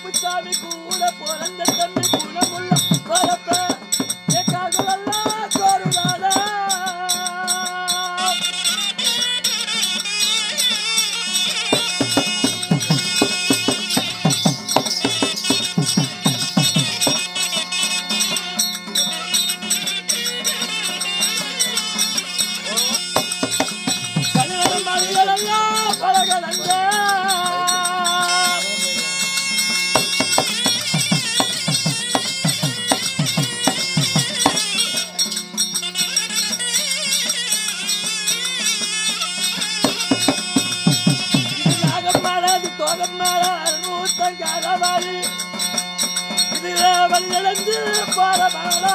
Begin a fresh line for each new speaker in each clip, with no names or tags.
குப்புசாமி கூட பிறந்த தம்பி குணமுள்ள பரப்ப கோருடாடா கண்ணன் மணிகளெல்லாம் பழகலங்க வழியிழந்து பாரமாடா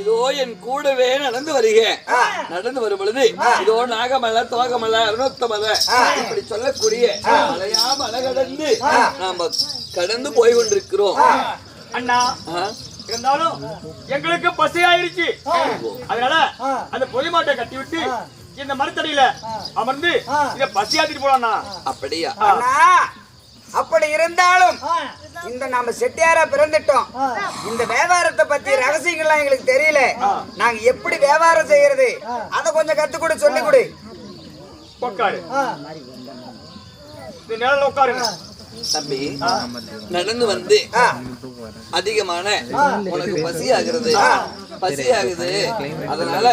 இதோ என் கூடவே நடந்து வருகிறேன். நடந்து வரும் பொழுது இதோ நாகமலை தோகமலை அருணோத்தமலை இப்படி சொல்லக்கூடிய மலையா மலை கடந்து நாம கடந்து போய் கொண்டிருக்கிறோம்.
அண்ணா இருந்தாலும் எங்களுக்கு பசி ஆயிருச்சு. அதனால அந்த பொலிமாட்டை கட்டி விட்டு இந்த மரத்தடியில அமர்ந்து இத பசி ஆத்திட்டு போலாம்ண்ணா.
அப்படியா?
அப்படி இருந்தாலும் இந்த நாம செட்டியாரா பிறந்துட்டோம். இந்த வியாபாரத்தை பத்தி ரகசியங்கள்லாம் எங்களுக்கு தெரியல. நாங்க எப்படி வியாபாரம் செய்யறது அத கொஞ்சம் கத்து கொடு, சொல்லி கொடு.
உட்காரு, நேரில் உட்காருங்க
தம்பி. நடந்து வந்து அதிகமான உனக்கு பசி ஆகுது. அதனால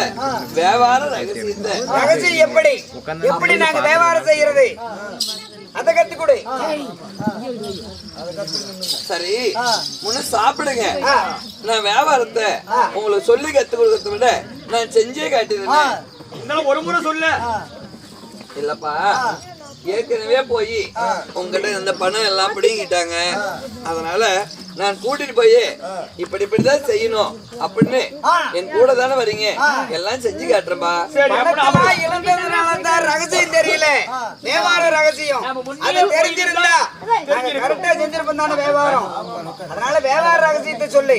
வியாபார
ரகசியம் எப்படி எப்படி நாங்க வியாபாரம் செய்யறது அத கத்து கொடு.
சரி, முன்ன சாப்பிடுங்க. நான் வியாபாரத்தை உங்களுக்கு சொல்லி கத்து கொடுக்கறத விட நான் செஞ்சே காட்டிடுறேன்.
ஒரு முறை சொல்ல
இல்லப்பா, ஏற்கனவே போய் உங்ககிட்ட இந்த பணம் எல்லாம் பிடிங்கிட்டாங்க. அதனால நான் கூட்டிட்டு போய் இப்படிதான் செய்யணும் அப்படின்னு என் கூட தானே வரீங்க, எல்லாம் செஞ்சு காட்டுறேன்பா.
ரகசியம் தெரியல, வியாபார ரகசியம் அது தெரிஞ்சிருந்தா கரெக்டா செஞ்சிருப்போம் தானே வியாபாரம். அதனால வியாபார ரகசியத்தை சொல்லு.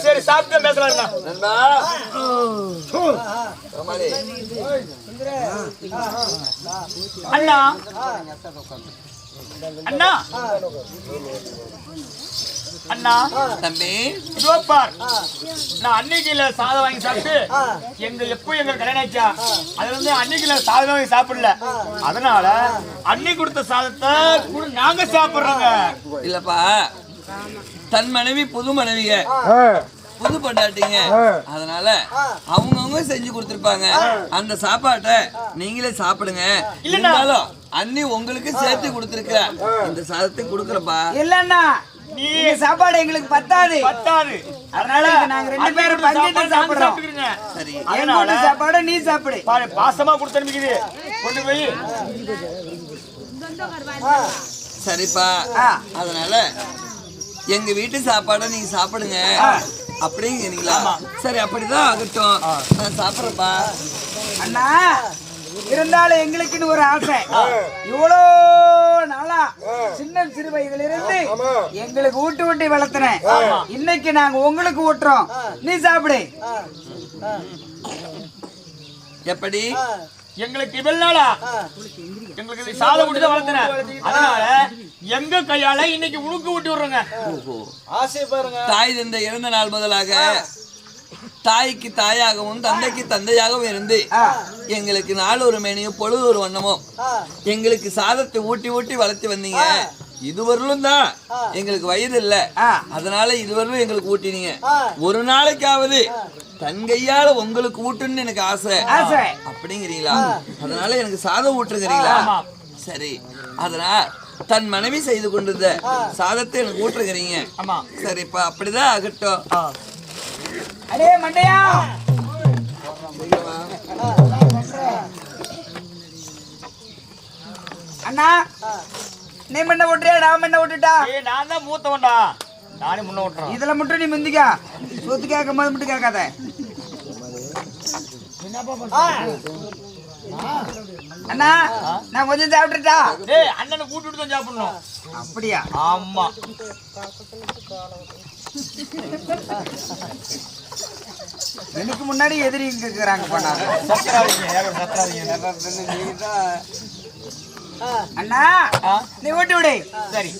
சரி, சாப்பிட்டு பேசலாம்
நண்பா.
அண்ணா அண்ணா அண்ணா
தம்பி,
இதோ பார், நான் அன்னைக்குல சாதம் வாங்கி சாப்பிட்டு எப்போ எங்க கல்யாணம் ஆச்சா அதுல இருந்து அன்னைக்குல சாதம் வாங்கி சாப்பிடல. அதனால அன்னை கொடுத்த சாதத்தை நாங்க சாப்பிடுறோங்க.
இல்லப்பா, தன் மனைவி புது மனைவிங்க, புது பட்டாட்டிங்க. அதனால அவங்கவுங்க செஞ்சு கொடுத்துருப்பாங்க. அந்த சாப்பாட்டை நீங்களே சாப்பிடுங்க. இல்லனாலும் அண்ணி உங்களுக்கு சேர்த்து கொடுத்துருக்க இந்த சாதத்தை கொடுக்குறப்பா.
இல்லன்னா நீ சாப்பாடு எங்களுக்கு பத்தாது. அதனால நாங்க ரெண்டு பேரும் பங்கிட்டு சாப்பிடுறோம்.
சரி,
என்னோட சாப்பாடு நீ சாப்பிடு.
பாசமா கொடுத்து கொண்டு போய்.
சரிப்பா, அதனால எங்க வீட்டு சாப்பாடை நீங்க சாப்பிடுங்க அப்படிங்கிறீங்களா? சரி, அப்படிதான் ஆகட்டும், நான் சாப்பிடுறப்பா.
அண்ணா, இருந்தாலும் எங்களுக்குன்னு ஒரு ஆசை. இவ்வளோ நாளா சின்ன சிறு வயதுல இருந்து எங்களுக்கு ஊட்டி ஊட்டி வளர்த்துனேன். இன்னைக்கு நாங்க உங்களுக்கு ஊட்டுறோம், நீ சாப்பிடு.
எப்படி? எங்களுக்கு இவள்னாலா எங்களுக்கு சாதம் ஊட்டி தான் வளர்த்துனேன். அதனால எங்க கையால இன்னைக்கு உனக்கு ஊட்டி விடுறோங்க.
ஆசை பாருங்க. தாய் தந்தை இறந்த நாள் முதலாக தாய்க்கு தாயாகவும் தந்தைக்கு தந்தையாகவும் இருந்து எங்களுக்கு நாள் ஒரு மேனியும் பொழுது ஒரு வண்ணமும் எங்களுக்கு சாதத்தை ஊட்டி ஊட்டி வளர்த்து வந்தீங்க. இதுவரையிலும் தான் எங்களுக்கு வயது இல்ல, அதனால இதுவரையிலும் எங்களுக்கு ஊட்டினீங்க. ஒரு நாளைக்காவது தன் கையால உங்களுக்கு ஊட்டுன்னு எனக்கு ஆசை அப்படிங்கிறீங்களா? அதனால எனக்கு சாதம் ஊட்டுங்கிறீங்களா? சரி, அதனால தன் மனைவி செய்து கொண்டிருந்த சாதத்தை எனக்கு ஊட்டுகிறீங்க. சரிப்பா, அப்படிதான் ஆகட்டும்.
அடே மண்டையா அண்ணா நீ முன்ன விட்டுறியா நான் முன்ன விட்டுட்டா
நான் தான் மூத்தவன்டா நானே முன்ன விட்டுறேன்
இதுல மட்டும் நீ முந்திக்கா சொத்து கேட்கும் போது மட்டும் கேட்காத அண்ணா நான் கொஞ்சம் சாப்பிட்டுட்டா
டேய் அண்ணனை கூட்டிட்டு தான் சாப்பிடணும்
அப்படியா
ஆமா
எனக்கு முன்னாடி எதிரி இருக்கிறாங்க பண்ணாங்க அண்ணா நீ ஊட்டி விடு
சரி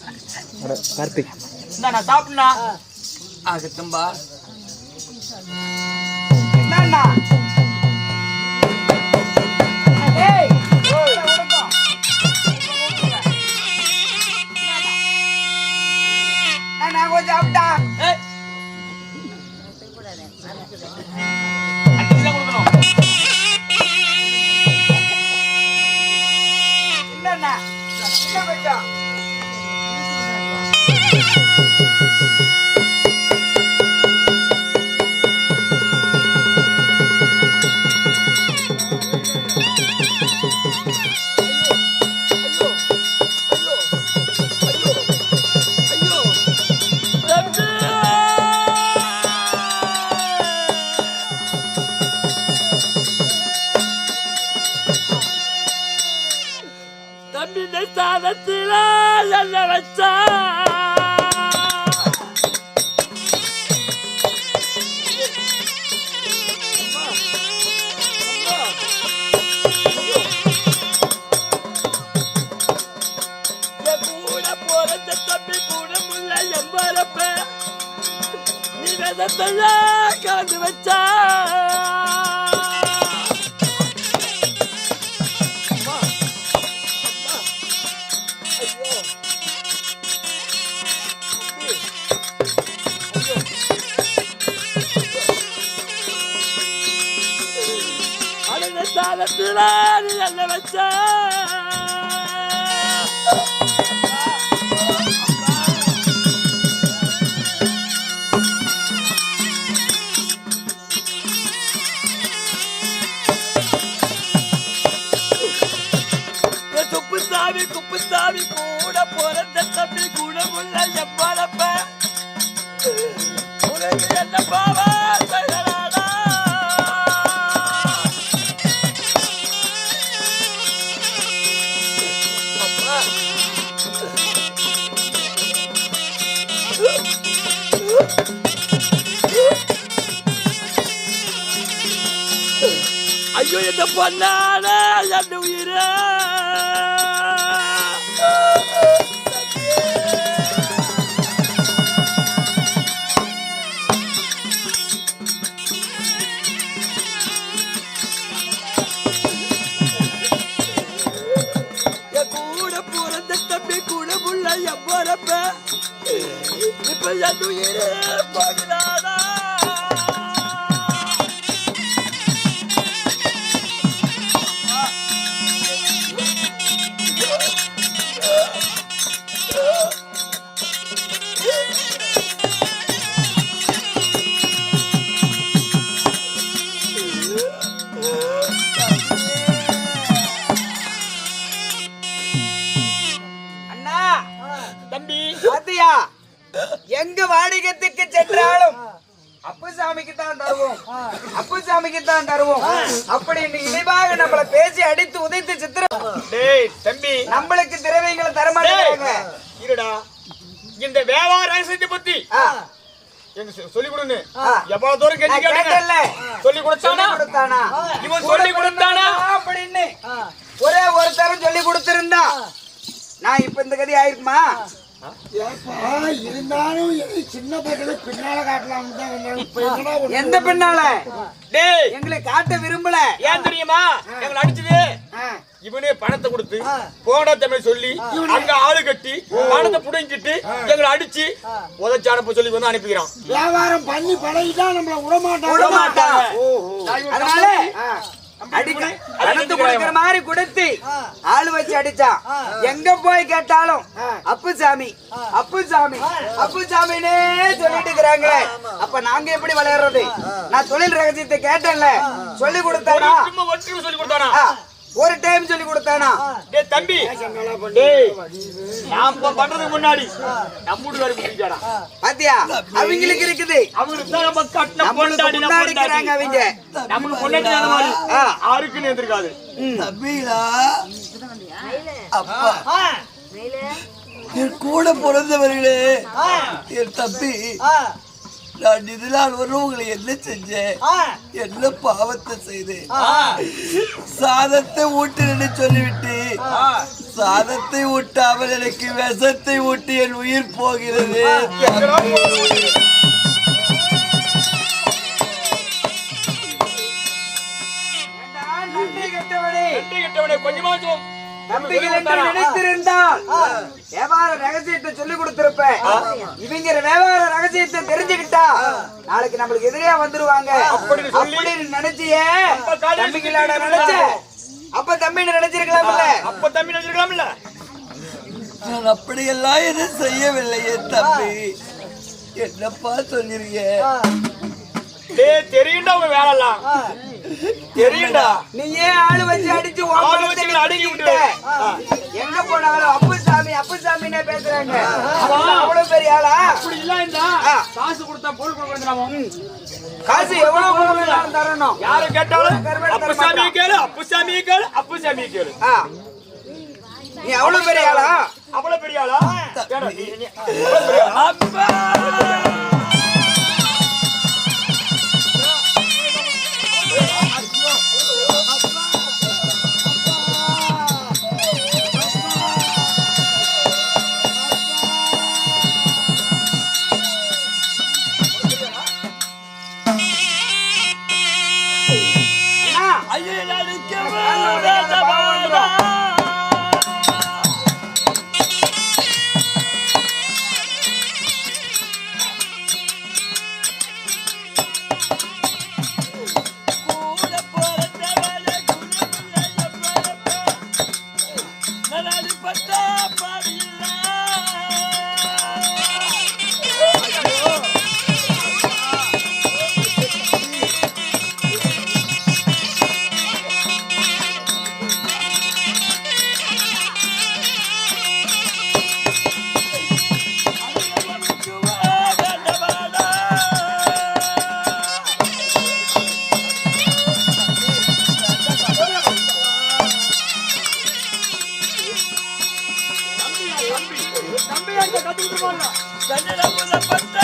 கார்த்திக் நான் சாப்பிடனா
ஆகட்டும்பா
என்னண்ணா ஏய் நான் கொஞ்சம் சாப்பிட்டா என்னண்ணா என்ன கொஞ்சம்
சாதத்தில என்ன வச்சா கூட போற தம்பி கூட முல்ல எம்பரப்ப நீ விதத்தைய கலந்து வச்சா சாதத்தில நீ என்ன வச்சா குப்புசாமி கூட பிறந்த தம்பி கூட முல்ல எம்பரப்ப உனக்கு என்ன பாவா செய்யறாடா ஐயோ என்ன பண்ணான என் உயிர கூட பிறந்த தம்பி கூட முல்ல எம்பரப்ப இப்ப என் உயிர போகிறாடா
எங்க வாடிகத்துக்கு சென்றாலும் அப்புசாமிக்கு தான் தருவோம் அப்புசாமிக்கு தான் தருவோம் அப்படி இனிவாக நம்மள பேசி அடித்து உதைத்து சித்திரம்
தம்பி
நம்மளுக்கு திரவியங்களை தரமாட்டாங்க
இருடா இந்த வியாபார ரகசியத்தை பத்தி சொல்லி கொடுங்க எவ்வளவு தூரம் கேள்வி கேட்டல சொல்லி கொடுத்தானா இவன் சொல்லி கொடுத்தானா
அப்படின்னு ஒரே ஒரு தரம் சொல்லி கொடுத்திருந்தா நான் இப்ப இந்த கதி ஆயிருக்குமா
இருந்தாலும் சின்ன பையனை பின்னால காட்டலாம்.
எந்த பின்னால எங்களை காட்ட விரும்பல.
ஏன் தெரியுமா? எங்களை அடிச்சது இவனே பணத்தை கொடுத்து போன தமிழ் சொல்லி அங்க ஆளு கட்டி பணத்தை புடுங்கிட்டு எங்களை அடிச்சு உதச்சி அனுப்ப சொல்லி வந்து அனுப்பிக்கிறான்.
வியாபாரம் பண்ணி பழகிட்டா நம்மள விட மாட்டாங்க.
அதனால அடித்து கொடுக்கிற மாதிரி கொடுத்து ஆளு வச்சு அடிச்சான். எங்க போய் கேட்டாலும் அப்புசாமி அப்புசாமி அப்புசாமினே சொல்லிட்டு இருக்கிறாங்களே. அப்ப நாங்க எப்படி விளையாடுறது? நான் தொழில் ரகசியத்தை கேட்டேன்ல, சொல்லி கொடுத்தானா?
சொல்லி கொடுத்தானா?
ஒரு டைம் சொல்லி கொடுத்தானா?
டேய் தம்பி, டேய் நான் பண்றதுக்கு முன்னாடி நம்ம வீட்டுக்காரி புடிச்சாடா.
பாத்தியா, அவங்களுக்கு இருக்குது.
அவங்களுக்கு தான் நம்ம கட்டண பொண்டாடி
இருக்கிறாங்க அவங்க.
நமக்கு பொண்டாடி அந்த மாதிரி யாருக்குன்னு எதிர்க்காது.
தம்பிடா அப்பா என் கூட பிறந்தவர்களே, என் தம்பி, நான் இதனால் உங்களை என்ன செஞ்சேன்? என்ன பாவத்தை செய்தேன்? சாதத்தை ஊட்டுன்னு சொல்லிவிட்டு சாதத்தை ஊட்டாமல் எனக்கு விஷத்தை ஊட்டி என் உயிர் போகிறது.
கொஞ்சமாச்சும்
நினைத்திருந்தால் வியாபார ரகசியத்தை சொல்லி கொடுத்திருப்பேன். இவங்க வியாபார ரகசியத்தை தெரிஞ்சுக்கிட்டா நாளைக்கு நம்மளுக்கு எதிரியா வந்துருவாங்க அப்படின்னு நினைச்சியே தம்பிங்களாட நினைச்ச. அப்ப தம்பி நினைச்சிருக்கலாம்ல,
அப்ப தம்பி நினைச்சிருக்கலாம்ல.
நான் அப்படியெல்லாம் எதுவும் செய்யவில்லையே தம்பி. என்னப்பா சொல்லிருக்க?
தெரியுண்டா உங்க வேலைலாம் தெரியுண்டா.
நீ ஏன் ஆளு வச்சு அடிச்சு அடங்கி விட்ட? எங்க போனாலும் அப்புசாமி அப்புசாமின்னே பேசுறாங்க. அவ்வளவு பெரிய ஆளா?
அப்படி இல்ல, காசு கொடுத்தா பொருள் கொடுக்கணும்.
காசு எவ்வளவு கொடுக்கணும் தரணும்?
யாரு கேட்டாலும் அப்புசாமி கேளு, அப்புசாமி கேளு, அப்புசாமி கேளு.
நீ அவ்வளவு பெரிய ஆளா?
அவ்வளவு பெரிய ஆளா?
கண்ணட முதப்பட்ட